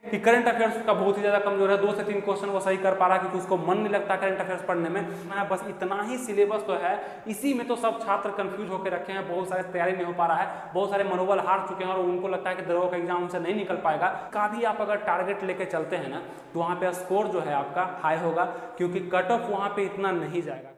कि current affairs का बहुत ही ज्यादा कमजोर है, 2 से 3 क्वेश्चन वो सही कर पा रहा क्योंकि उसको मन नहीं लगता करंट अफेयर्स पढ़ने में। बस इतना ही सिलेबस तो है, इसी में तो सब छात्र कंफ्यूज होकर रखे हैं, बहुत सारे तैयारी नहीं हो पा रहा है, बहुत सारे मनोबल हार चुके हैं और उनको लगता है कि दरोगा का एग्जाम उनसे नहीं निकल पाएगा। का भी आप अगर टारगेट लेके चलते हैं ना तो वहाँ पे स्कोर जो है आपका हाई होगा क्योंकि कट ऑफ वहाँ पे इतना नहीं जाएगा।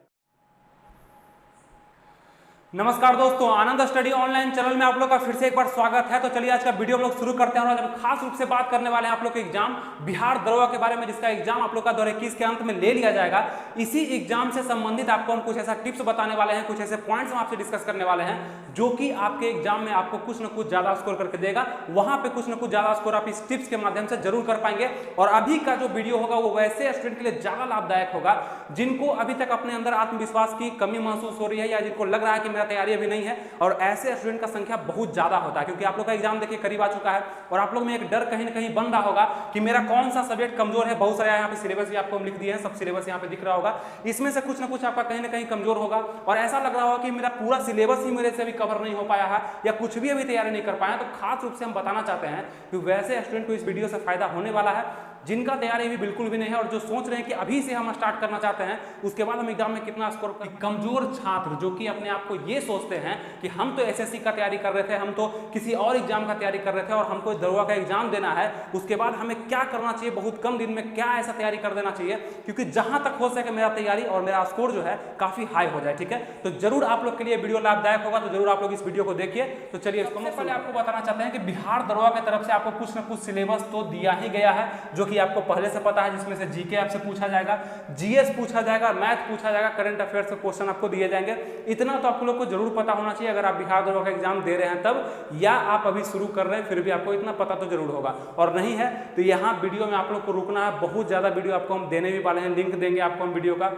नमस्कार दोस्तों, आनंद स्टडी ऑनलाइन चैनल में आप लोग का फिर से एक बार स्वागत है। तो चलिए आज का वीडियो हम लोग शुरू करते हैं और आज हम खास रूप से बात करने वाले हैं आप लोग के एग्जाम बिहार दरोगा के बारे में, जिसका एग्जाम आप लोग का 2021 के अंत में ले लिया जाएगा। इसी एग्जाम से संबंधित आपको हम कुछ ऐसा टिप्स बताने वाले हैं, कुछ ऐसे पॉइंट्स हम आपसे डिस्कस करने वाले हैं जो कि आपके एग्जाम में आपको कुछ ना कुछ ज्यादा स्कोर करके देगा। वहां पे कुछ ना कुछ ज्यादा स्कोर आप इस टिप्स के माध्यम से जरूर कर पाएंगे। और अभी का जो वीडियो होगा वो वैसे स्टूडेंट के लिए ज्यादा लाभदायक होगा जिनको अभी तक अपने अंदर आत्मविश्वास की कमी महसूस हो रही है या जिनको लग रहा है कि मेरा तैयारी अभी नहीं है। और ऐसे स्टूडेंट का संख्या बहुत ज्यादा होता है क्योंकि आप लोग का एग्जाम देखिए करीब आ चुका है और आप लोग में एक डर कहीं ना कहीं बन रहा होगा कि मेरा कौन सा सब्जेक्ट कमजोर है। बहुत सारे यहाँ पे सिलेबस भी आपको हम लिख दिए हैं, सब सिलेबस यहाँ पे दिख रहा होगा, इसमें से कुछ ना कुछ आपका कहीं ना कहीं कमजोर होगा और ऐसा लग रहा होगा कि मेरा पूरा सिलेबस ही मेरे से अभी कवर नहीं हो पाया है या कुछ भी अभी तैयारी नहीं कर पाया। तो खास रूप से हम बताना चाहते हैं कि वैसे स्टूडेंट को इस वीडियो से फायदा होने वाला है जिनका तैयारी भी बिल्कुल भी नहीं है और जो सोच रहे हैं कि अभी से हम स्टार्ट करना चाहते हैं, उसके बाद हम एग्जाम में कितना स्कोर कर। कमजोर छात्र जो कि अपने आप को ये सोचते हैं कि हम तो एसएससी का तैयारी कर रहे थे, हम तो किसी और एग्जाम का तैयारी कर रहे थे और हमको दरोगा का एग्जाम देना है, उसके बाद हमें क्या करना चाहिए, बहुत कम दिन में क्या ऐसा तैयारी कर देना चाहिए क्योंकि जहां तक हो सके मेरा तैयारी और मेरा स्कोर जो है काफी हाई हो जाए। ठीक है, तो जरूर आप लोग के लिए वीडियो लाभदायक होगा, तो जरूर आप लोग इस वीडियो को देखिए। तो चलिए सबसे पहले आपको बताना चाहते हैं कि बिहार दरोगा की तरफ से आपको कुछ ना कुछ सिलेबस तो दिया ही गया है जो कि आपको पहले से पता है, जिसमें से जीके आपसे पूछा जाएगा, जीएस पूछा जाएगा, मैथ पूछा जाएगा, करंट अफेयर्स के क्वेश्चन आपको दिए जाएंगे। इतना तो आप लोग को जरूर पता होना चाहिए अगर आप बिहार दरोगा का एग्जाम दे रहे हैं तब, या आप अभी शुरू कर रहे हैं फिर भी आपको इतना पता तो जरूर होगा। और नहीं है तो यहाँ वीडियो में आप लोग को रुकना है, बहुत ज्यादा वीडियो आपको हम देने भी वाले हैं, लिंक देंगे आपको हम वीडियो का,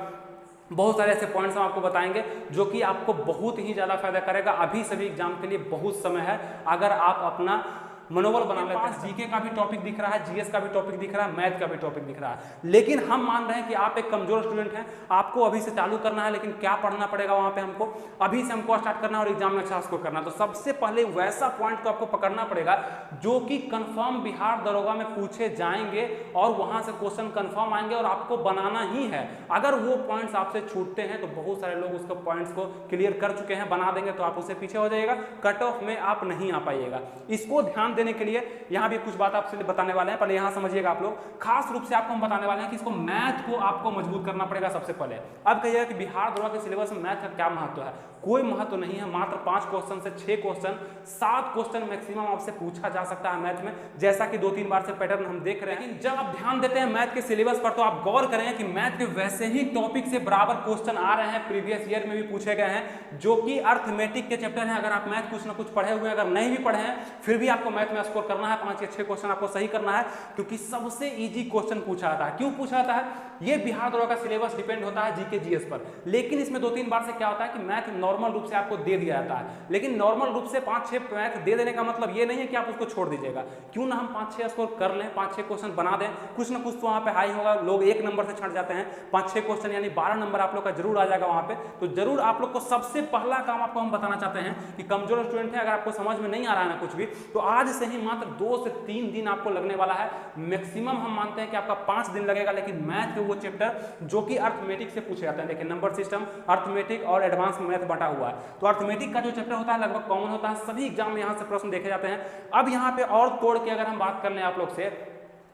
बहुत सारे ऐसे पॉइंट्स हम आपको बताएंगे जो कि आपको बहुत ही ज्यादा फायदा करेगा। अभी सभी एग्जाम के लिए बहुत समय है, अगर आप अपना मनोबल बना लेते हैं। जीके का भी टॉपिक दिख रहा है, जीएस का भी टॉपिक दिख रहा है, मैथ का भी टॉपिक दिख रहा है, लेकिन हम मान रहे हैं कि आप एक कमजोर स्टूडेंट हैं, आपको अभी से चालू करना है, लेकिन क्या पढ़ना पड़ेगा वहां पे हमको अभी से हमको स्टार्ट करना है और एग्जाम में अच्छा स्कोर करना है। तो सबसे पहले वैसा पॉइंट को आपको पकड़ना पड़ेगा जो कि कंफर्म बिहार दरोगा में पूछे जाएंगे और वहां से क्वेश्चन कंफर्म आएंगे और आपको बनाना ही है। अगर वो पॉइंट्स आपसे छूटते हैं तो बहुत सारे लोग उसको पॉइंट्स को क्लियर कर चुके हैं, बना देंगे तो आप उससे पीछे हो जाइएगा, कट ऑफ में आप नहीं आ पाइएगा। इसको ध्यान देने के लिए यहां भी कुछ बात आपसे बताने वाले हैं, पहले यहां समझिएगा आप लोग। खास रूप से आपको हम बताने वाले हैं कि इसको मैथ को आपको मजबूत करना पड़ेगा सबसे पहले। अब कहिएगा कि बिहार दरोगा के सिलेबस में मैथ का क्या महत्व है, कोई महत्व नहीं है, मात्र 5 क्वेश्चन से 6 क्वेश्चन, 7 क्वेश्चन मैक्सिमम आपसे पूछा जा सकता है मैथ में, जैसा कि 2-3 बार से पैटर्न हम देख रहे हैं। लेकिन जब आप ध्यान देते हैं मैथ के सिलेबस पर तो आप गौर करें कि मैथ के वैसे ही टॉपिक से बराबर क्वेश्चन आ रहे हैं, प्रीवियस ईयर में भी पूछे गए हैं, जो कि अर्थमेटिक के चैप्टर हैं। अगर आप मैथ कुछ ना कुछ पढ़े हुए, अगर नहीं भी पढ़े हैं, फिर भी आपको मैथ में स्कोर करना है, 5 या 6 क्वेश्चन आपको सही करना है क्योंकि सबसे इजी क्वेश्चन पूछा जाता है। क्यों पूछा जाता है? ये बिहार दरोगा का सिलेबस डिपेंड होता है जीके जीएस पर, लेकिन इसमें 2-3 बार से क्या होता है कि मैथ नॉर्मल रूप से आपको दे दिया जाता है, लेकिन नॉर्मल रूप से 5-6 मैथ दे देने का मतलब ये नहीं है कि आप उसको छोड़ दीजिएगा। क्यों ना हम 5-6 स्कोर कर लें, 5-6 क्वेश्चन बना दें, कुछ ना कुछ तो वहाँ पे हाई होगा। लोग 1 नंबर से छट जाते हैं, 5-6 क्वेश्चन यानी 12 नंबर आप लोग का जरूर आ जाएगा वहाँ पे। तो जरूर आप लोग को सबसे पहला काम आपको हम बताना चाहते हैं कि कमजोर स्टूडेंट है, अगर आपको समझ में नहीं आ रहा है ना कुछ भी, तो आज से ही मात्र 2 से 3 दिन आपको लगने वाला है। मैक्सिमम हम मानते हैं कि आपका 5 दिन लगेगा, लेकिन मैथ के वो चैप्टर जो कि अर्थमेटिक से पूछे जाते हैं, देखिए नंबर सिस्टम, अर्थमेटिक और एडवांस मैथ बटा हुआ है, तो अर्थमेटिक का जो चैप्टर होता है लगभग कॉमन होता है, सभी एग्जाम में यहाँ से प्रश्न देखे जाते हैं। अब यहाँ पे और तोड़ के अगर हम बात कर लें आप लोग से,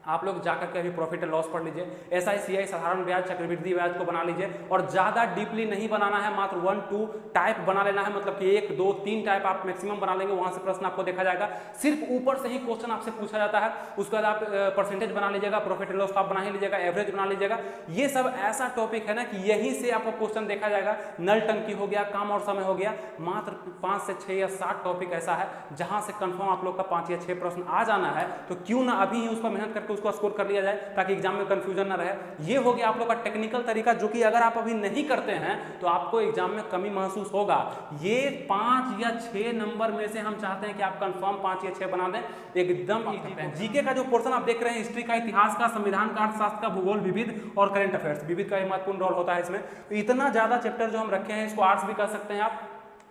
आप लोग जाकर के अभी प्रॉफिट एंड लॉस पढ़ लीजिए, एसआईसीआई साधारण ब्याज, चक्रवृद्धि ब्याज को बना लीजिए और ज्यादा डीपली नहीं बनाना है, मात्र 1-2 टाइप बना लेना है, मतलब कि 1, 2, 3 टाइप आप मैक्सिमम बना लेंगे, वहां से प्रश्न आपको देखा जाएगा। सिर्फ ऊपर से ही क्वेश्चन आपसे पूछा जाता है, उसके बाद आप परसेंटेज बना लीजिएगा, प्रॉफिट एंड लॉस आप बना ही लीजिएगा, एवरेज बना लीजिएगा। ये सब ऐसा टॉपिक है ना कि यहीं से आपको क्वेश्चन देखा जाएगा। नल टंकी हो गया, काम और समय हो गया, मात्र 5 से 6 या 7 टॉपिक ऐसा है जहां से कंफर्म आप लोग का 5 या 6 प्रश्न आ जाना है। तो क्यों ना अभी ही उस पर मेहनत करके उसको स्कोर कर लिया जाए ताकि एग्जाम में कंफ्यूजन ना रहे। ये हो गया आप लोग का टेक्निकल तरीका, जो कि अगर आप अभी नहीं करते हैं तो आपको एग्जाम में कमी महसूस होगा। ये 5 या 6 नंबर में से हम चाहते हैं कि आप कंफर्म 5 या 6 बना दें, एकदम इजी। जीके का जो पोर्शन आप देख रहे हैं, हिस्ट्री का, इतिहास का, संविधान का, अर्थशास्त्र का, भूगोल, विविध और करंट अफेयर्स, विविध का महत्वपूर्ण रोल होता है इसमें। तो इतना ज्यादा चैप्टर जो हम रखे हैं, इसको आर्ट्स भी कर सकते हैं आप,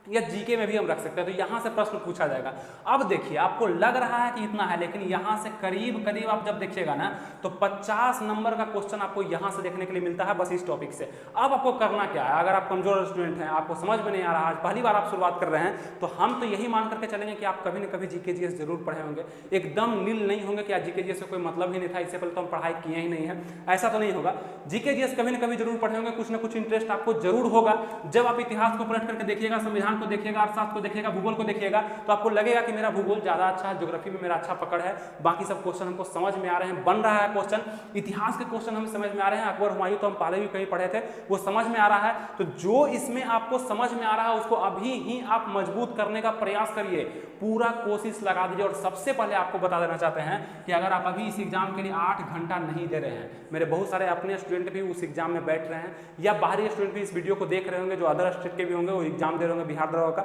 या जीके में भी हम रख सकते हैं, तो यहाँ से प्रश्न पूछा जाएगा। अब देखिए आपको लग रहा है कि इतना है, लेकिन यहाँ से करीब करीब आप जब देखिएगा ना तो 50 नंबर का क्वेश्चन आपको यहाँ से देखने के लिए मिलता है बस इस टॉपिक से। अब आपको करना क्या है, अगर आप कमजोर स्टूडेंट हैं, आपको समझ में नहीं आ रहा, आज पहली बार आप शुरुआत कर रहे हैं, तो हम तो यही मान करके चलेंगे कि आप कभी न कभी जीके जीएस जरूर पढ़े होंगे, एकदम नील नहीं होंगे कि आज जीके जीएस से कोई मतलब ही नहीं था, इससे पहले तो हम पढ़ाई किए ही नहीं है, ऐसा तो नहीं होगा। जीके जीएस कभी न कभी जरूर पढ़े होंगे, कुछ ना कुछ इंटरेस्ट आपको जरूर होगा। जब आप इतिहास को पलट करके देखिएगा, संविधान को देखिएगा, अर्थशास्त्र को देखिएगा, भूगोल को देखिएगा, तो आपको लगेगा कि मेरा भूगोल ज्यादा अच्छा है, ज्योग्राफी में मेरा अच्छा पकड़ है, बाकी सब क्वेश्चन हमको समझ में आ रहे हैं, बन रहा है क्वेश्चन, इतिहास के क्वेश्चन हमें समझ में आ रहे हैं, अकबर हुमायूं तो हम पहले भी कहीं पढ़े थे, वो समझ में आ रहा है। तो जो इसमें आपको समझ में आ रहा है उसको अभी ही आप मजबूत करने का प्रयास करिए, पूरा कोशिश लगा दीजिए। और सबसे पहले आपको बता देना चाहते हैं कि अगर आप अभी इस एग्जाम के लिए 8 घंटा नहीं दे रहे हैं, मेरे बहुत सारे अपने स्टूडेंट भी उस एग्जाम में बैठ रहे हैं, या बाहरी स्टूडेंट भी इस वीडियो को देख रहे होंगे जो अदर स्टेट के भी होंगे, वो एग्जाम दे रहे होंगे बिहार दरोगा का,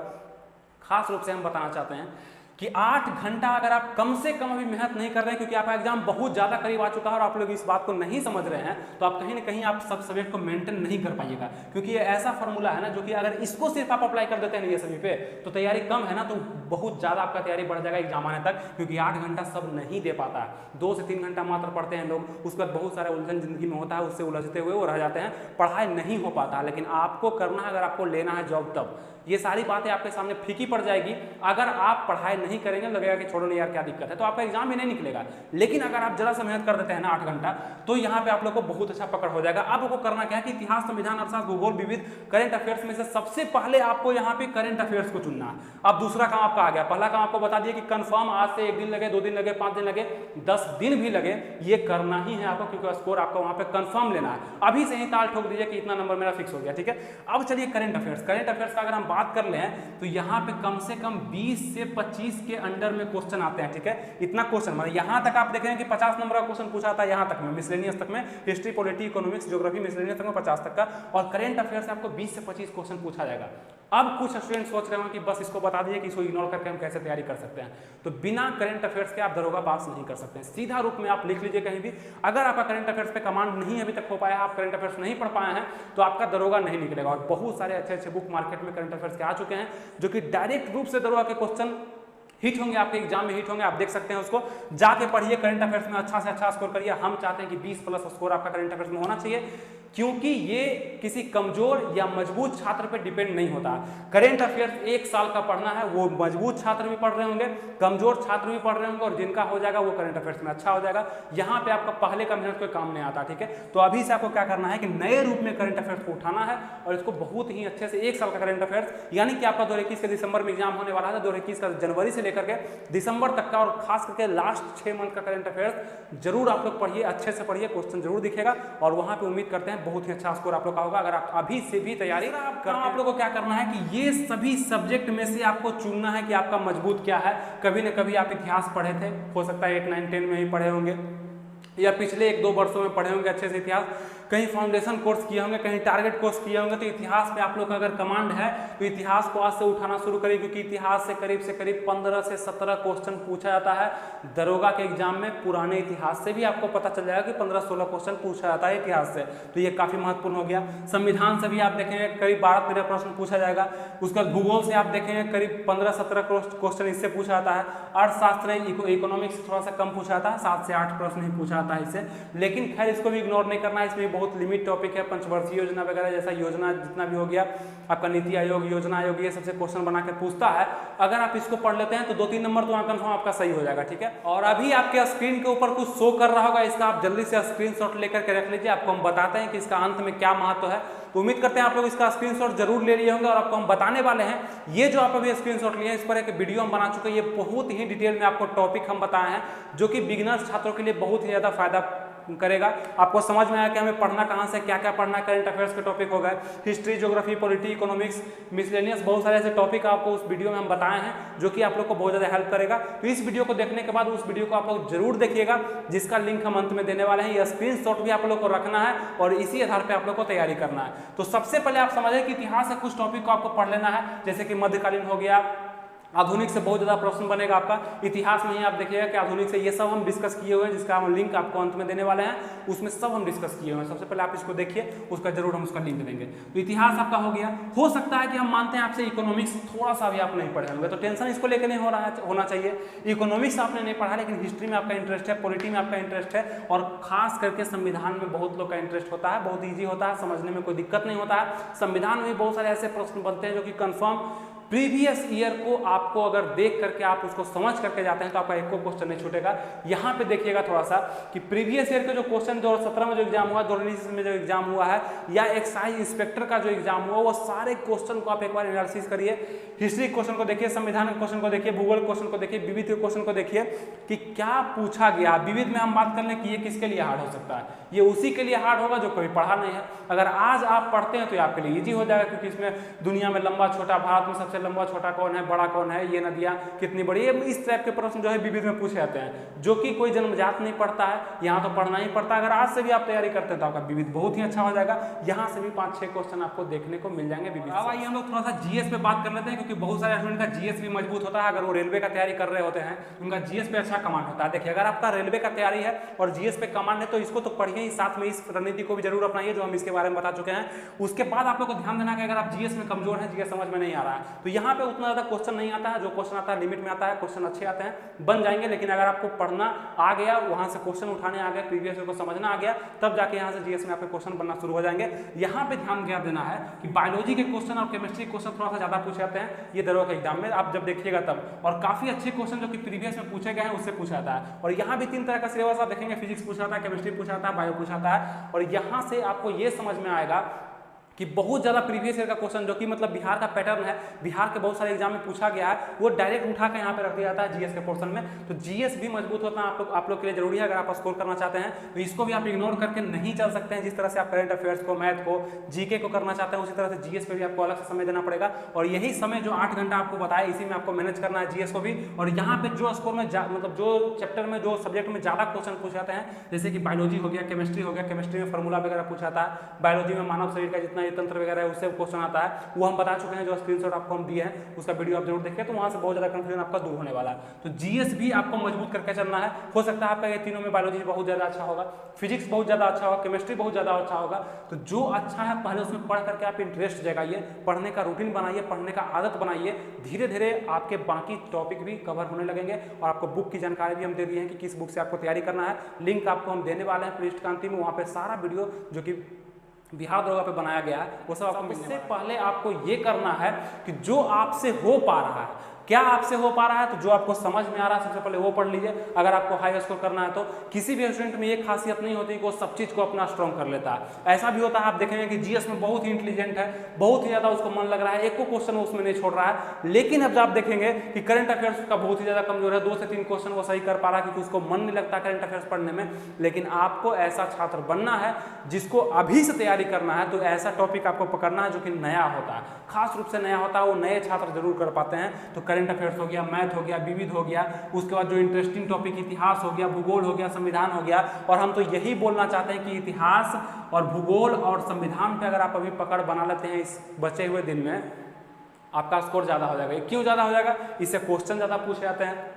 खास रूप से हम बताना चाहते हैं कि 8 घंटा अगर आप कम से कम अभी मेहनत नहीं कर रहे हैं, क्योंकि आपका एग्जाम बहुत ज्यादा करीब आ चुका है और आप लोग इस बात को नहीं समझ रहे हैं, तो आप कहीं ना कहीं आप सब सब्जेक्ट को मेंटेन नहीं कर पाइएगा। क्योंकि ये ऐसा फॉर्मूला है ना जो कि अगर इसको सिर्फ आप अप्लाई कर देते हैं ये सभी पे, तो तैयारी कम है ना, तो बहुत ज्यादा आपका तैयारी बढ़ जाएगा एग्जाम आने तक, क्योंकि 8 घंटा सब नहीं दे पाता है, 2 से 3 घंटा मात्र पढ़ते हैं लोग, उसके बाद बहुत सारे उलझन जिंदगी में होता है, उससे उलझते हुए वो रह जाते हैं, पढ़ाई नहीं हो पाता है। लेकिन आपको करना है, अगर आपको लेना है जॉब, तब ये सारी बातें आपके सामने फीकी पड़ जाएगी। अगर आप पढ़ाई नहीं करेंगे, लगेगा कि छोड़ो नहीं यार क्या दिक्कत है, तो आपका एग्जाम भी नहीं निकलेगा। लेकिन अगर आप जरा सा मेहनत कर देते हैं ना 8 घंटा, तो यहाँ पे आप लोग को बहुत अच्छा पकड़ हो जाएगा। आपको करना क्या है कि इतिहास, संविधान, अर्थशास्त्र, भूगोल, विविध, करंट अफेयर्स में से सबसे पहले आपको यहाँ पे करंट अफेयर्स को चुनना है। अब दूसरा काम आपका आ गया, पहला काम आपको बता दिया कि कंफर्म आज से 1 दिन लगे, 2 दिन लगे, 5 दिन लगे, 10 दिन भी लगे, ये करना ही है आपको, क्योंकि स्कोर आपको वहाँ पे कंफर्म लेना है। अभी से ही ताल ठोक दीजिए कि इतना नंबर मेरा फिक्स हो गया, ठीक है। अब चलिए करंट अफेयर्स, करंट अफेयर्स का अगर हम बात कर लें तो यहाँ पे कम से कम 20 से 25 के अंडर में क्वेश्चन आते हैं, ठीक है। इतना क्वेश्चन मतलब यहाँ तक आप देखेंगे कि 50 नंबर का क्वेश्चन पूछा था, यहाँ तक में मिसलेनियस तक में, history, polity, economics, geography, miscellaneous तक में 50 तक का, और करंट अफेयर से आपको 20 से 25 क्वेश्चन पूछा जाएगा। अब कुछ स्टूडेंट सोच रहे हो कि बस इसको बता दीजिए कि इसको इग्नोर करके हम कैसे तैयारी कर सकते हैं, तो बिना करंट अफेयर्स के आप दरोगा पास नहीं कर सकते हैं। सीधा रूप में आप लिख लीजिए कहीं भी, अगर आपका करंट अफेयर्स पे कमांड नहीं अभी तक हो पाया, आप करंट अफेयर्स नहीं पढ़ पाए हैं, तो आपका दरोगा नहीं निकलेगा। और बहुत सारे अच्छे अच्छे बुक मार्केट में करंट अफेयर्स के आ चुके हैं, जो कि डायरेक्ट रूप से दरोगा के क्वेश्चन हिट होंगे, आपके एग्जाम में हिट होंगे, आप देख सकते हैं, उसको जाके पढ़िए, करंट अफेयर्स में अच्छा से अच्छा स्कोर करिए। हम चाहते हैं कि 20 प्लस स्कोर आपका करंट अफेयर्स में होना चाहिए, क्योंकि ये किसी कमजोर या मजबूत छात्र पे डिपेंड नहीं होता। करंट अफेयर्स 1 साल का पढ़ना है, वो मजबूत छात्र भी पढ़ रहे होंगे, कमजोर छात्र भी पढ़ रहे होंगे, और जिनका हो जाएगा वो करंट अफेयर्स में अच्छा हो जाएगा। यहाँ पे आपका पहले का मेहनत कोई काम नहीं आता, ठीक है। तो अभी से आपको क्या करना है कि नए रूप में करंट अफेयर्स को उठाना है, और इसको बहुत ही अच्छे से 1 साल का करंट अफेयर्स, यानी कि आपका 2021 के दिसंबर में एग्जाम होने वाला है, 2021 का जनवरी से लेकर के दिसंबर तक का, और खास करके लास्ट 6 मंथ का करंट अफेयर्स जरूर आप लोग पढ़िए, अच्छे से पढ़िए, क्वेश्चन जरूर दिखेगा, और वहां पे उम्मीद करते हैं बहुत ही अच्छा स्कोर आप लोग का होगा। अगर आप अभी से भी तैयारी आप लोगों को क्या करना है कि ये सभी सब्जेक्ट में से आपको चुनना है कि आपका मजबूत क्या है। कभी न कभी आप इतिहास पढ़े थे, हो सकता है 8, 9, 10 में ही पढ़े होंगे, या पिछले 1-2 वर्षों में पढ़े होंगे अच्छे से इतिहास, कहीं फाउंडेशन कोर्स किए होंगे, कहीं टारगेट कोर्स किए होंगे, तो इतिहास पे आप लोग का अगर कमांड है तो इतिहास को आज से उठाना शुरू करिए, क्योंकि इतिहास से करीब 15 से 17 क्वेश्चन पूछा जाता है दरोगा के एग्जाम में। पुराने इतिहास से भी आपको पता चल जाएगा कि 15-16 क्वेश्चन पूछा जाता है इतिहास से, तो ये काफी महत्वपूर्ण हो गया। संविधान से भी आप देखेंगे करीब 12-13 प्रश्न पूछा जाएगा। उसके बाद भूगोल से आप देखेंगे करीब 15-17 क्वेश्चन इससे पूछा जाता है। अर्थशास्त्र, इकोनॉमिक्स थोड़ा सा कम पूछा जाता है, 7 से 8 प्रश्न ही पूछा जाता है इससे, लेकिन खैर इसको भी इग्नोर नहीं करना है, इसमें बहुत लिमिट टॉपिक है। पंचवर्षीय योजना वगैरह जैसा योजना जितना भी हो गया, आपका नीति आयोग, योजना आयोग, ये सबसे क्वेश्चन बना के पूछता है। अगर आप इसको पढ़ लेते हैं तो 2-3 नंबर तो कंफर्म आपका सही हो जाएगा, ठीक है। और अभी आपके स्क्रीन के ऊपर कुछ शो कर रहा होगा, इसका आप जल्दी से स्क्रीनशॉट लेकर के रख लीजिए। आपको हम बताते हैं कि इसका अंत में क्या महत्व है, तो उम्मीद करते हैं आप लोग इसका स्क्रीनशॉट जरूर ले लिए होंगे। और आपको हम बताने वाले हैं, ये जो आप अभी स्क्रीनशॉट लिए हैं, इस पर एक वीडियो हम बना चुके हैं, ये बहुत ही डिटेल में आपको टॉपिक हम बताए हैं, जो कि बिगिनर्स छात्रों के लिए बहुत ही ज्यादा फायदा करेगा। आपको समझ में आया कि हमें पढ़ना कहाँ से, क्या क्या पढ़ना है। करंट अफेयर्स के टॉपिक हो गए, history, geography, polity, economics, miscellaneous, बहुत सारे ऐसे टॉपिक आपको उस वीडियो में हम बताए हैं, जो कि आप लोग को बहुत ज़्यादा हेल्प करेगा। तो इस वीडियो को देखने के बाद उस वीडियो को आप लोग जरूर देखिएगा, जिसका लिंक हम अंत में देने वाले हैं। यह स्क्रीनशॉट भी आप लोग को रखना है और इसी आधार पर आप लोग को तैयारी करना है। तो सबसे पहले आप समझें कि इतिहास के कुछ टॉपिक को आपको पढ़ लेना है, जैसे कि मध्यकालीन हो गया, आधुनिक से बहुत ज़्यादा प्रश्न बनेगा आपका। इतिहास में ही आप देखिएगा कि आधुनिक से ये सब हम डिस्कस किए हुए हैं, जिसका हम लिंक आपको अंत में देने वाले हैं, उसमें सब हम डिस्कस किए हुए हैं। सबसे पहले आप इसको देखिए, उसका जरूर हम उसका लिंक देंगे। तो इतिहास आपका हो गया। हो सकता है कि हम मानते हैं आपसे इकोनॉमिक्स थोड़ा सा भी आप नहीं पढ़े होंगे, तो टेंशन इसको लेकर नहीं होना चाहिए। इकोनॉमिक्स आपने नहीं पढ़ा, लेकिन हिस्ट्री में आपका इंटरेस्ट है, पॉलिटी में आपका इंटरेस्ट है, और खास करके संविधान में बहुत लोग का इंटरेस्ट होता है। बहुत ईजी होता है, समझने में कोई दिक्कत नहीं होता है। संविधान में बहुत सारे ऐसे प्रश्न बनते हैं जो कि कंफर्म प्रीवियस ईयर को आपको अगर देख करके आप उसको समझ करके जाते हैं तो आपका एक को क्वेश्चन नहीं छूटेगा। यहाँ पे देखिएगा थोड़ा सा कि प्रीवियस ईयर के जो क्वेश्चन 2017 में जो एग्जाम हुआ, 2019 में जो एग्जाम हुआ है, या एक्साइज इंस्पेक्टर का जो एग्जाम हुआ, वो सारे क्वेश्चन को आप एक बार एनालिसिस करिए। हिस्ट्री क्वेश्चन को देखिए, संविधान के क्वेश्चन को देखिए, भूगोल क्वेश्चन को देखिए, विविध के क्वेश्चन को देखिए कि क्या पूछा गया। विविध में हम बात कर लें कि ये किसके लिए हार्ड हो सकता है, ये उसी के लिए हार्ड होगा जो कभी पढ़ा नहीं है। अगर आज आप पढ़ते हैं तो ये आपके लिए ईजी हो जाएगा, क्योंकि इसमें दुनिया में लंबा छोटा, भारत में सबसे लंबा छोटा कौन है, बड़ा कौन है, ये नदियां कितनी बड़ी है, इस टाइप के प्रश्न जो है विविध में पूछे जाते हैं, जो कि कोई जन्मजात नहीं पढ़ता है। यहाँ तो पढ़ना ही पड़ता है। अगर आज से भी आप तैयारी करते हैं तो आपका विविध बहुत ही अच्छा हो जाएगा। यहाँ से भी 5-6 क्वेश्चन आपको देखने को मिल जाएंगे विविध। अब आइए हम लोग थोड़ा सा जीएस पे बात कर लेते हैं, क्योंकि बहुत सारे स्टूडेंट का जीएस भी मजबूत होता है। अगर वो रेलवे का तैयारी कर रहे होते हैं, उनका जीएस पे अच्छा कमांड होता है। देखिए, अगर आपका रेलवे का तैयारी है और जीएस पे कमांड है तो इसको तो पढ़िए ही, साथ में इस रणनीति को भी जरूर अपनाइए जो हम इसके बारे में बता चुके हैं। उसके बाद आप लोग को ध्यान देना कि अगर आप जीएस में कमजोर हैं, जीएस समझ में नहीं आ रहा है, तो यहाँ पे उतना ज्यादा क्वेश्चन नहीं आता है। जो क्वेश्चन आता है लिमिट में आता है, क्वेश्चन अच्छे आते हैं, बन जाएंगे। लेकिन अगर आपको पढ़ना आ गया, वहां से क्वेश्चन उठाने आ गया, प्रीवियस ईयर को समझना आ गया, तब जाके यहाँ से जीएस में आपके क्वेश्चन बनना शुरू हो जाएंगे। यहाँ पे ध्यान क्या देना है कि बायोलॉजी के क्वेश्चन और केमिस्ट्री क्वेश्चन थोड़ा सा ज्यादा पूछे जाते हैं ये दरों के एग्जाम में, आप जब देखिएगा तब। और काफी अच्छे क्वेश्चन जो कि प्रीवियस में पूछे गए हैं उससे पूछा जाता है। और यहाँ भी 3 तरह का सिलेबस आप देखेंगे, फिजिक्स पूछा जाता है, केमिस्ट्री पूछा जाता है, बायो पूछा जाता है। और यहाँ से आपको ये समझ में आएगा कि बहुत ज़्यादा प्रीवियस ईयर का क्वेश्चन जो कि मतलब बिहार का पैटर्न है, बिहार के बहुत सारे एग्जाम में पूछा गया है, वो डायरेक्ट उठा के यहाँ पे रख दिया जाता है जीएस के पोर्शन में। तो जीएस भी मजबूत होता है आप लोग के लिए जरूरी है। अगर आप स्कोर करना चाहते हैं तो इसको भी आप इग्नोर करके नहीं चल सकते हैं। जिस तरह से आप करंट अफेयर्स को, मैथ को, जीके को करना चाहते हैं, उसी तरह से जीएस पे भी आपको अलग से समय देना पड़ेगा। और यही समय जो 8 घंटा आपको बताया, इसी में आपको मैनेज करना है जीएस को भी। और यहाँ पे जो स्कोर में मतलब जो चैप्टर में, जो सब्जेक्ट में ज़्यादा क्वेश्चन पूछे जाते हैं, जैसे कि बायोलॉजी हो गया, केमिस्ट्री हो गया, केमिस्ट्री में फॉर्मूला वगैरह पूछा जाता है, बायोलॉजी में मानव शरीर का जितना तंत्र वगैरह है क्वेश्चन आता है, वो हम बता चुके हैं। जो स्क्रीनशॉट आपको हम दिए हैं उसका वीडियो आप जरूर देखिए, तो वहां से बहुत ज्यादा कंफ्यूजन आपका दूर होने वाला है। तो जीएस भी आपको मजबूत करके चलना है। हो सकता है आपका ये तीनों में बायोलॉजी बहुत ज्यादा अच्छा होगा, फिजिक्स बहुत ज्यादा अच्छा होगा, केमिस्ट्री बहुत ज्यादा अच्छा होगा। तो जो अच्छा है पहले उसमें पढ़ करके आप इंटरेस्ट जगाइए, पढ़ने का रूटीन बनाइए, पढ़ने का आदत बनाइए। धीरे धीरे आपके बाकी टॉपिक भी कवर होने लगेंगे। और आपको बुक की जानकारी भी हम दे दिए हैं कि किस बुक से आपको तैयारी करना है। लिंक आपको हम देने वाले हैं प्लेलिस्ट क्रांति में, वहाँ पे सारा वीडियो जो कि बिहार दरोगा पे बनाया गया है वो सब आपको मिलने वाला है। इससे पहले आपको ये करना है कि जो आपसे हो पा रहा है, क्या आपसे हो पा रहा है, तो जो आपको समझ में आ रहा है सबसे पहले वो पढ़ लीजिए। अगर आपको हाई स्कोर करना है तो किसी भी स्टूडेंट में ये खासियत नहीं होती कि वो सब चीज़ को अपना स्ट्रॉन्ग कर लेता है। ऐसा भी होता है, आप देखेंगे कि जीएस में बहुत ही इंटेलिजेंट है, बहुत ही ज़्यादा उसको मन लग रहा है, एक को क्वेश्चन वो उसमें नहीं छोड़ रहा है। लेकिन अब आप देखेंगे कि करंट अफेयर्स का बहुत ही ज़्यादा कमजोर है, 2 से 3 क्वेश्चन वो सही कर पा रहा है क्योंकि उसको मन नहीं लगता करंट अफेयर्स पढ़ने में। लेकिन आपको ऐसा छात्र बनना है जिसको अभी से तैयारी करना है, तो ऐसा टॉपिक आपको पकड़ना है जो कि नया होता है, खास रूप से नया होता है। वो नए छात्र जरूर कर पाते हैं। तो करंट अफेयर्स हो गया, मैथ हो गया, विविध हो गया, उसके बाद जो इंटरेस्टिंग टॉपिक इतिहास हो गया, भूगोल हो गया, संविधान हो गया। और हम तो यही बोलना चाहते हैं कि इतिहास और भूगोल और संविधान पे अगर आप अभी पकड़ बना लेते हैं इस बचे हुए दिन में, आपका स्कोर ज़्यादा हो जाएगा। क्यों ज़्यादा हो जाएगा? इससे क्वेश्चन ज़्यादा पूछे जाते हैं,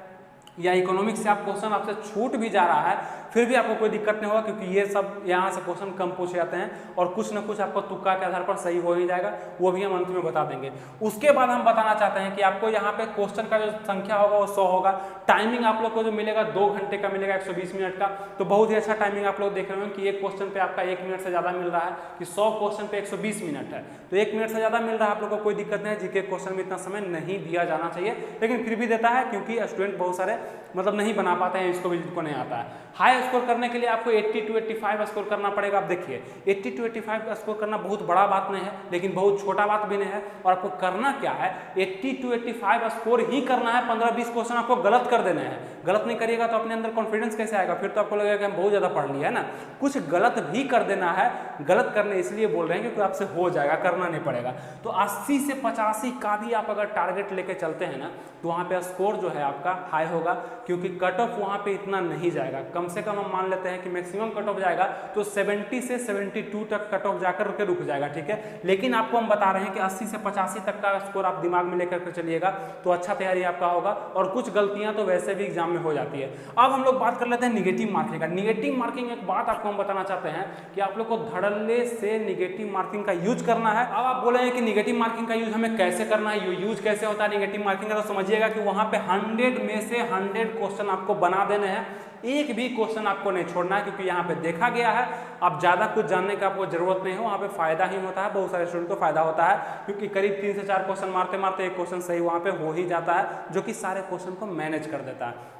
या इकोनॉमिक्स से आप क्वेश्चन आपसे छूट भी जा रहा है फिर भी आपको कोई दिक्कत नहीं होगा, क्योंकि ये सब यहाँ से क्वेश्चन कम पूछे जाते हैं और कुछ ना कुछ आपको तुक्का के आधार पर सही हो ही जाएगा। वो भी हम अंत में बता देंगे। उसके बाद हम बताना चाहते हैं कि आपको यहाँ पे क्वेश्चन का जो संख्या होगा वो 100 होगा। टाइमिंग आप लोग को जो मिलेगा 2 घंटे का मिलेगा, 120 मिनट का। तो बहुत ही अच्छा टाइमिंग आप लोग देख रहे हो कि एक क्वेश्चन पे आपका 1 मिनट से ज़्यादा मिल रहा है, कि 100 क्वेश्चन पे 120 मिनट है, तो 1 मिनट से ज़्यादा मिल रहा है आप लोग को, कोई दिक्कत नहीं है। जीके क्वेश्चन में इतना समय नहीं दिया जाना चाहिए, लेकिन फिर भी देता है क्योंकि स्टूडेंट बहुत सारे मतलब नहीं बना पाते हैं, इसको भी जिनको नहीं आता है। हाई स्कोर करने के लिए आपको 80 to 85 स्कोर करना पड़ेगा। आप देखिए 80 to 85 स्कोर करना बहुत बड़ा बात नहीं है, लेकिन बहुत छोटा बात भी नहीं है। और आपको करना क्या है, 80 to 85 स्कोर ही करना है। 15-20 क्वेश्चन आपको गलत कर देने हैं। गलत नहीं करिएगा तो अपने अंदर कॉन्फिडेंस कैसे आएगा? फिर तो आपको लगेगा कि हम बहुत ज़्यादा पढ़ लिया है ना। कुछ गलत भी कर देना है। गलत करने इसलिए बोल रहे हैं क्योंकि आपसे हो जाएगा, करना नहीं पड़ेगा। तो 80 से 85 का भी आप अगर टारगेट लेके चलते हैं ना, तो वहाँ पे स्कोर जो है आपका हाई होगा, क्योंकि कट ऑफ वहाँ पे इतना नहीं जाएगा। कम से कम मैक्सिमम हम मान लेते हैं कि मैक्सिमम कट ऑफ जाएगा तो 70 से 72 तक कट ऑफ जाकर के रुक जाएगा, ठीक है। लेकिन आपको हम बता रहे हैं कि 80 से 85 तक का स्कोर आप दिमाग में लेकर के चलिएगा तो अच्छा तैयारी आपका होगा, और कुछ गलतियां तो वैसे भी एग्जाम में हो जाती है। अब हम लोग बात कर लेते हैं निगेटिव मार्किंग का। निगेटिव मार्किंग एक बात आपको हम बताना चाहते हैं कि आप लोग को धड़ल्ले से निगेटिव मार्किंग का यूज करना है। अब आप बोले कि निगेटिव मार्किंग का यूज हमें कैसे करना है, यूज कैसे होता है निगेटिव मार्किंग का, तो समझिएगा कि वहां पे 100 में से 100 क्वेश्चन आपको बना देने हैं, एक भी क्वेश्चन आपको नहीं छोड़ना है, क्योंकि यहाँ पे देखा गया है अब ज्यादा कुछ जानने का आपको जरूरत नहीं हो, वहाँ पे फायदा ही होता है, बहुत सारे स्टूडेंट को फायदा होता है, क्योंकि करीब 3 से 4 क्वेश्चन मारते मारते एक क्वेश्चन सही वहाँ पे हो ही जाता है, जो कि सारे क्वेश्चन को मैनेज कर देता है।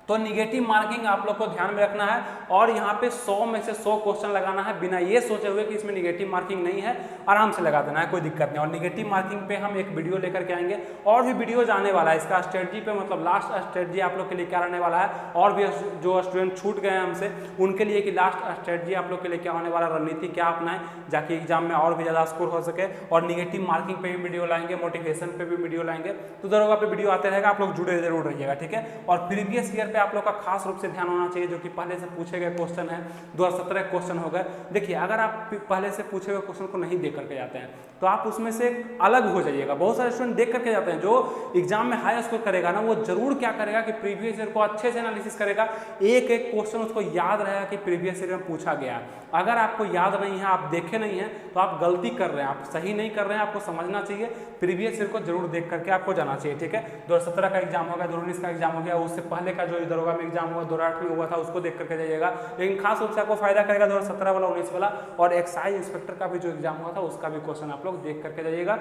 तो निगेटिव मार्किंग आप लोग को ध्यान में रखना है, और यहाँ पे 100 में से 100 क्वेश्चन लगाना है बिना ये सोचे हुए कि इसमें निगेटिव मार्किंग नहीं है, आराम से लगा देना है, कोई दिक्कत नहीं। और निगेटिव मार्किंग पे हम एक वीडियो लेकर के आएंगे, और भी वीडियो आने वाला है इसका स्ट्रेटजी पे, मतलब लास्ट स्ट्रेटजी आप लोग के लिए क्या रहने वाला है, और भी जो स्टूडेंट छूट गए हैं हमसे उनके लिए कि लास्ट स्ट्रेटजी आप लोग के लिए क्या होने वाला, रणनीति क्या अपनाएं जाके एग्जाम में और भी ज्यादा स्कोर हो सके। और निगेटिव मार्किंग पे भी वीडियो लाएंगे, मोटिवेशन पे भी वीडियो लाएंगे, तो दरोगा पे वीडियो आते रहेगा, आप लोग जुड़े जरूर रहिएगा, ठीक है। और प्रीवियस ईयर पे आप लोग का खास रूप से ध्यान होना चाहिए, जो कि पहले से पूछे गए क्वेश्चन है, 2017 क्वेश्चन हो गए। देखिए अगर आप पहले से पूछे हुए क्वेश्चन को नहीं देख करके जाते हैं तो आप उसमें से अलग हो जाइएगा। बहुत सारे स्टूडेंट देख करके जाते हैं, जो एग्जाम में हाई स्कोर करेगा ना, वो जरूर क्या करेगा कि प्रीवियस ईयर को अच्छे से एनालिसिस करेगा, एक एक क्वेश्चन उसको याद रहेगा कि प्रीवियस ईयर में पूछा गया। अगर आपको याद नहीं है, आप देखे नहीं है, तो आप गलती कर रहे हैं, आप सही नहीं कर रहे हैं, आपको समझना चाहिए, प्रीवियस ईयर को जरूर देख करके आपको जाना चाहिए, ठीक है। 2017 का एग्जाम हो गया, 2019 का एग्जाम हो गया, उससे पहले का जो दरोगा में एग्जाम हुआ 2008 में हुआ था, उसको देख करके जाइएगा। लेकिन खास रूप से आपको फायदा करेगा 2017 वाला, 19 वाला, और एक्साइज इंस्पेक्टर का भी जो एग्जाम हुआ था उसका भी क्वेश्चन आप लोग देख करके जाइएगा।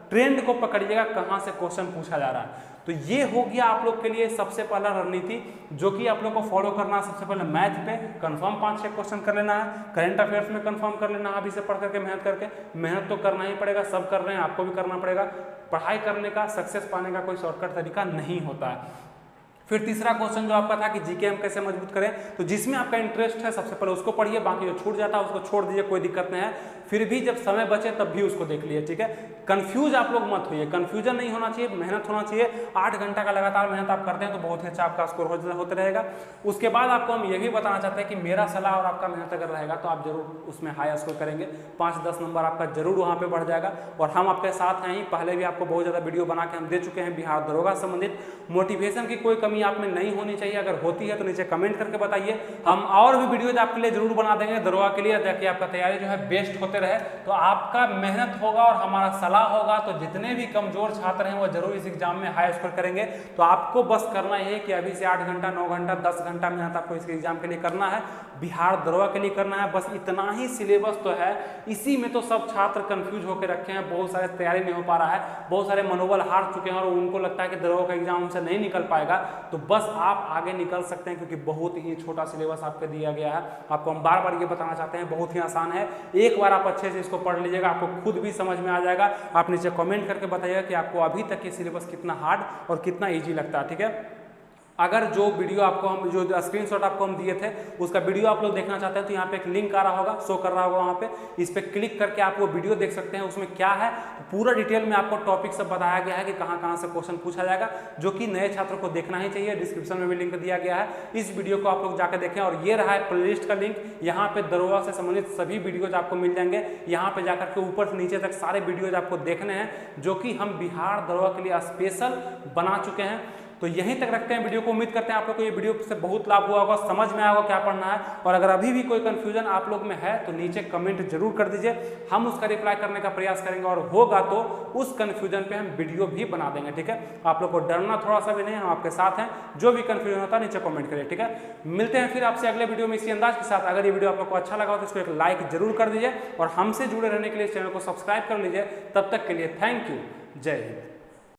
ट्रेंड को पकड़िएगा कहां से क्वेश्चन पूछा जा रहा है। तो ये हो गया आप लोग के लिए सबसे पहला रणनीति, जो कि आप लोग को फॉलो करना है। सबसे पहले मैथ पे कंफर्म 5-6 क्वेश्चन कर लेना है, करंट अफेयर्स में कंफर्म कर लेना है, अभी से पढ़ करके मेहनत तो करना ही पड़ेगा, सब कर रहे हैं, आपको भी करना पड़ेगा। पढ़ाई करने का, सक्सेस पाने का कोई शॉर्टकट तरीका नहीं होता है। फिर तीसरा क्वेश्चन जो आपका था कि जीके हम कैसे मजबूत करें, तो जिसमें आपका इंटरेस्ट है सबसे पहले उसको पढ़िए, बाकी जो छूट जाता है उसको छोड़ दीजिए, कोई दिक्कत नहीं है। फिर भी जब समय बचे तब भी उसको देख लिए, ठीक है। कंफ्यूज आप लोग मत होइए, कंफ्यूजन नहीं होना चाहिए, मेहनत होना चाहिए। 8 घंटा का लगातार मेहनत आप करते हैं तो बहुत ही अच्छा आपका स्कोर होते रहेगा। उसके बाद आपको हम ये भी बताना चाहते हैं कि मेरा सलाह और आपका मेहनत अगर रहेगा तो आप जरूर उसमें हाई स्कोर करेंगे, 5-10 नंबर आपका जरूर वहाँ पे बढ़ जाएगा। और हम आपके साथ हैं ही, पहले भी आपको बहुत ज़्यादा वीडियो बना के हम दे चुके हैं बिहार दरोगा संबंधित। मोटिवेशन की कोई कमी आप में नहीं होनी चाहिए, अगर होती है तो नीचे कमेंट करके बताइए, हम और भी वीडियोज आपके लिए जरूर बना देंगे दरोगा के लिए, ताकि आपका तैयारी जो है बेस्ट होते रहे। तो आपका मेहनत होगा और हमारा सलाह होगा तो जितने भी कमजोर छात्र हैं वो जरूर इस एग्जाम में हाई स्कोर करेंगे। तो आपको बस करना है कि अभी से 8 घंटा, 9 घंटा, 10 घंटा मेहनत आपको इस एग्जाम के लिए करना है, बिहार दरोगा के लिए करना है। बस इतना ही सिलेबस तो है, इसी में तो सब छात्र कंफ्यूज होकर रखे हैं, बहुत सारे तैयारी नहीं हो पा रहा है, बहुत सारे मनोबल हार चुके हैं और उनको लगता है कि दरोगा का एग्जाम उनसे नहीं निकल पाएगा। तो बस आप आगे निकल सकते हैं, क्योंकि बहुत ही छोटा सिलेबस आपको दिया गया है। आपको हम बार बार ये बताना चाहते हैं, बहुत ही आसान है, एक बार आप अच्छे से इसको पढ़ लीजिएगा, आपको खुद भी समझ में आ जाएगा। आप नीचे कमेंट करके बताइएगा कि आपको अभी तक ये सिलेबस कितना हार्ड और कितना ईजी लगता है, ठीक है। अगर जो वीडियो आपको हम जो स्क्रीनशॉट आपको हम दिए थे उसका वीडियो आप लोग देखना चाहते हैं तो यहाँ पे एक लिंक आ रहा होगा, शो कर रहा होगा, वहाँ पे इस पे क्लिक करके आप वो वीडियो देख सकते हैं। उसमें क्या है पूरा डिटेल में आपको टॉपिक सब बताया गया है कि कहाँ कहाँ से क्वेश्चन पूछा जाएगा, जो कि नए छात्रों को देखना ही चाहिए। डिस्क्रिप्शन में भी लिंक दिया गया है, इस वीडियो को आप लोग जाकर देखें। और ये रहा है प्लेलिस्ट का लिंक, यहाँ पे दरोगा से संबंधित सभी वीडियोज आपको मिल जाएंगे। यहाँ पे जाकर के ऊपर से नीचे तक सारे वीडियोज आपको देखने हैं, जो कि हम बिहार दरोगा के लिए स्पेशल बना चुके हैं। तो यहीं तक रखते हैं वीडियो को। उम्मीद करते हैं आप लोग को ये वीडियो से बहुत लाभ हुआ होगा, समझ में आया होगा क्या पढ़ना है। और अगर अभी भी कोई कंफ्यूजन आप लोग में है तो नीचे कमेंट जरूर कर दीजिए, हम उसका रिप्लाई करने का प्रयास करेंगे, और होगा तो उस कंफ्यूजन पे हम वीडियो भी बना देंगे, ठीक है। आप लोग को डरना थोड़ा सा भी नहीं, हम आपके साथ हैं। जो भी कंफ्यूजन होता है नीचे कमेंट करिए, ठीक है। मिलते हैं फिर आपसे अगले वीडियो में इसी अंदाज के साथ। अगर ये वीडियो आप लोग को अच्छा लगा हो तो इसको एक लाइक जरूर कर दीजिए, और हमसे जुड़े रहने के लिए चैनल को सब्सक्राइब कर लीजिए। तब तक के लिए थैंक यू, जय हिंद।